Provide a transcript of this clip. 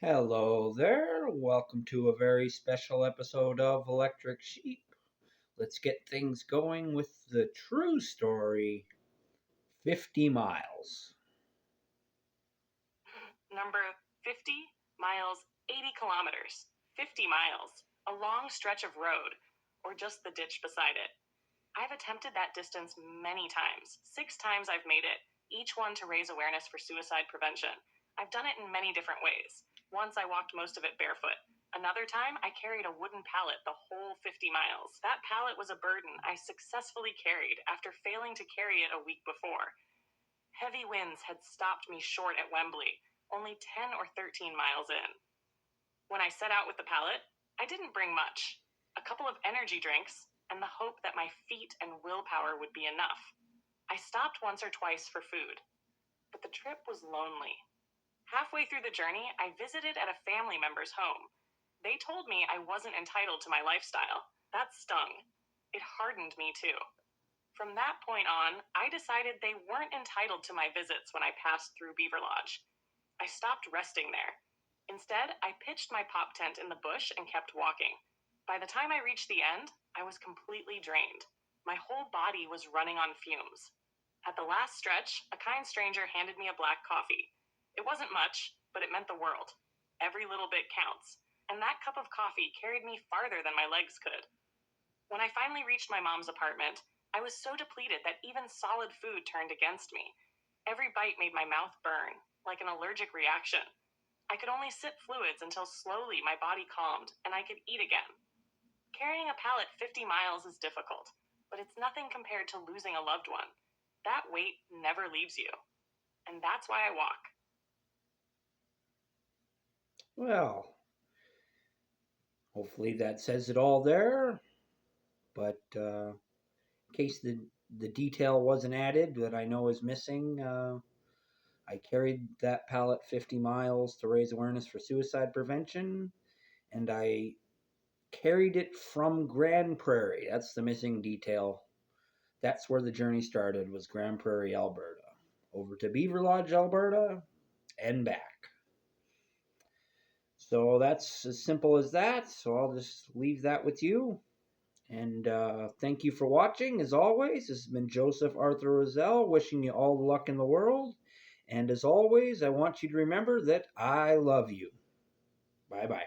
Hello there. Welcome to a very special episode of Electric Sheep. Let's get things going with the true story 50 miles. Number 50 miles, 80 kilometers. 50 miles. A long stretch of road, or just the ditch beside it. I've attempted that distance many times. 6 times I've made it, each one to raise awareness for suicide prevention. I've done it in many different ways. Once I walked most of it barefoot. Another time, I carried a wooden pallet the whole 50 miles. That pallet was a burden I successfully carried after failing to carry it a week before. Heavy winds had stopped me short at Wembley, only 10 or 13 miles in. When I set out with the pallet, I didn't bring much. A couple of energy drinks, and the hope that my feet and willpower would be enough. I stopped once or twice for food, but the trip was lonely. Halfway through the journey, I visited at a family member's home. They told me I wasn't entitled to my lifestyle. That stung. It hardened me too. From that point on, I decided they weren't entitled to my visits when I passed through Beaver Lodge. I stopped resting there. Instead, I pitched my pop tent in the bush and kept walking. By the time I reached the end, I was completely drained. My whole body was running on fumes. At the last stretch, a kind stranger handed me a black coffee. It wasn't much, but it meant the world. Every little bit counts, and that cup of coffee carried me farther than my legs could. When I finally reached my mom's apartment, I was so depleted that even solid food turned against me. Every bite made my mouth burn, like an allergic reaction. I could only sip fluids until slowly my body calmed and I could eat again. Carrying a pallet 50 miles is difficult, but it's nothing compared to losing a loved one. That weight never leaves you. And that's why I walk. Well, hopefully that says it all there. But in case the detail wasn't added that I know is missing, I carried that pallet 50 miles to raise awareness for suicide prevention, and I carried it from Grand Prairie. That's the missing detail. That's where the journey started, was Grand Prairie, Alberta. Over to Beaver Lodge, Alberta, and back. So that's as simple as that. So I'll just leave that with you. And thank you for watching. As always, this has been Joseph Arthur Roszell, wishing you all the luck in the world. And as always, I want you to remember that I love you. Bye bye.